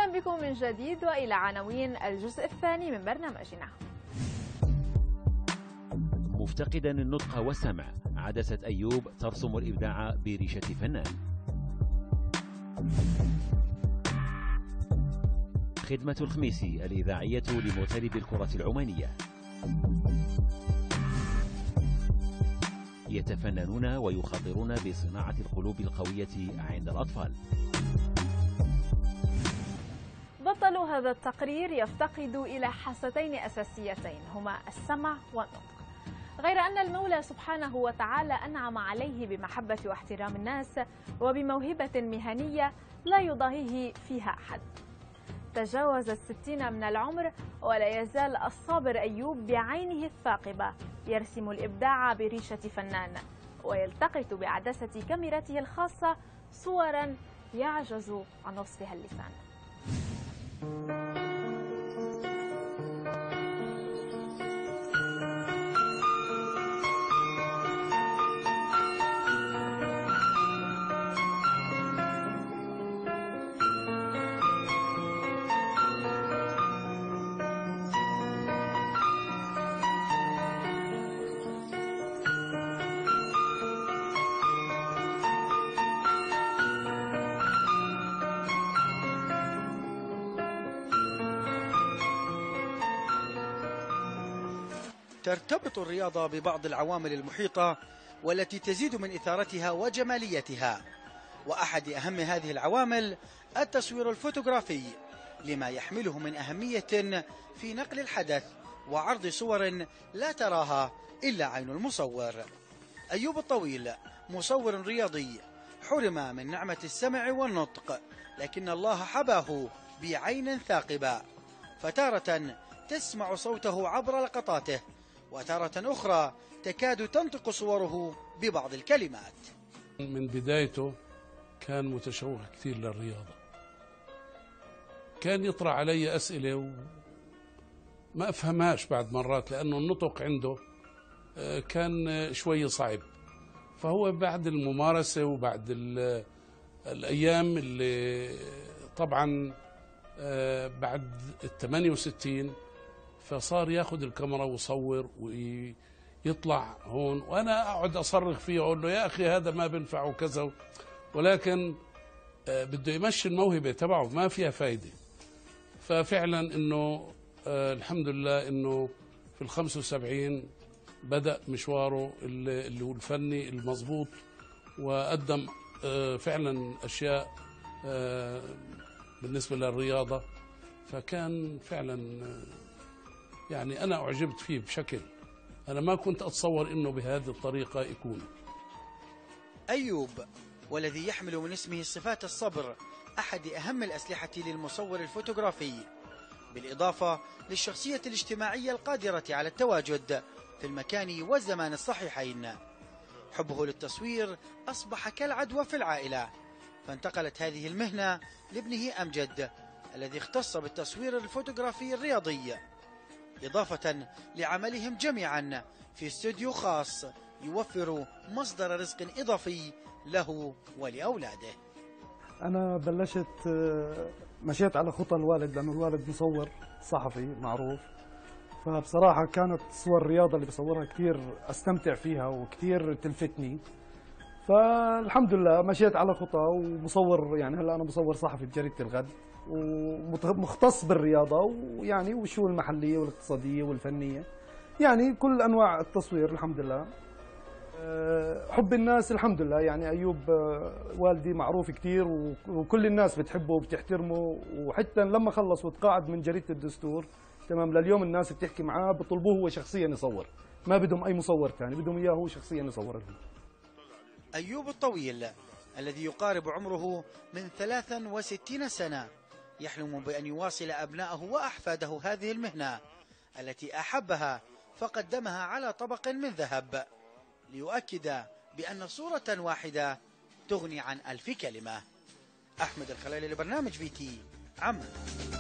أهلا بكم من جديد وإلى عناوين الجزء الثاني من برنامجنا. مفتقدا النطق والسمع، عدسة أيوب ترسم الإبداع بريشة فنان. خدمة الخميسي الإذاعية لمغترب الكرة العمانية. يتفننون ويخاطرون بصناعة القلوب القوية عند الأطفال. بطل هذا التقرير يفتقد إلى حاستين أساسيتين هما السمع والنطق، غير أن المولى سبحانه وتعالى أنعم عليه بمحبة واحترام الناس وبموهبة مهنية لا يضاهيه فيها أحد. تجاوز 60 من العمر ولا يزال الصابر أيوب بعينه الثاقبة يرسم الإبداع بريشة فنان، ويلتقط بعدسة كاميرته الخاصة صورا يعجز عن وصفها اللسان. ترتبط الرياضة ببعض العوامل المحيطة والتي تزيد من إثارتها وجماليتها، وأحد أهم هذه العوامل التصوير الفوتوغرافي لما يحمله من أهمية في نقل الحدث وعرض صور لا تراها إلا عين المصور. أيوب الطويل مصور رياضي حرم من نعمة السمع والنطق، لكن الله حباه بعين ثاقبة، فتارة تسمع صوته عبر لقطاته، وتارة أخرى تكاد تنطق صوره ببعض الكلمات. من بدايته كان متشوق كثير للرياضة، كان يطرح علي أسئلة وما أفهمهاش بعد مرات، لأنه النطق عنده كان شوي صعب. فهو بعد الممارسة وبعد الأيام اللي طبعا بعد 68 فصار ياخذ الكاميرا ويصور ويطلع هون، وانا اقعد اصرخ فيه اقول له يا اخي هذا ما بينفع وكذا، ولكن بده يمشي الموهبه تبعه ما فيها فايده. ففعلا انه الحمد لله انه في ال 75 بدا مشواره اللي هو الفني المضبوط، وقدم فعلا اشياء بالنسبه للرياضه. فكان فعلا يعني أنا أعجبت فيه بشكل أنا ما كنت أتصور إنه بهذه الطريقة يكون. أيوب والذي يحمل من اسمه صفات الصبر أحد أهم الأسلحة للمصور الفوتوغرافي، بالإضافة للشخصية الاجتماعية القادرة على التواجد في المكان والزمان الصحيحين. حبه للتصوير أصبح كالعدوى في العائلة، فانتقلت هذه المهنة لابنه أمجد الذي اختص بالتصوير الفوتوغرافي الرياضي، إضافة لعملهم جميعا في استوديو خاص يوفر مصدر رزق إضافي له ولأولاده. أنا مشيت على خطى الوالد، لأنه الوالد مصور صحفي معروف، فبصراحة كانت صور الرياضة اللي بصورها كثير أستمتع فيها وكثير تلفتني. فالحمد لله مشيت على خطى ومصور، يعني هلا أنا مصور صحفي بجريدة الغد ومختص بالرياضة ويعني والشؤون المحلية والاقتصادية والفنية، يعني كل أنواع التصوير الحمد لله. حب الناس الحمد لله، يعني أيوب والدي معروف كثير وكل الناس بتحبه وبتحترمه، وحتى لما خلص وتقاعد من جريدة الدستور تمام لليوم الناس بتحكي معاه بطلبوه هو شخصيا يصور، ما بدهم أي مصور ثاني، بدهم إياه هو شخصيا يصور لهم. أيوب الطويل الذي يقارب عمره من 63 سنة يحلم بأن يواصل أبنائه وأحفاده هذه المهنة التي أحبها فقدمها على طبق من ذهب، ليؤكد بأن صورة واحدة تغني عن 1000 كلمة. أحمد الخليلي لبرنامج بي تي عمان.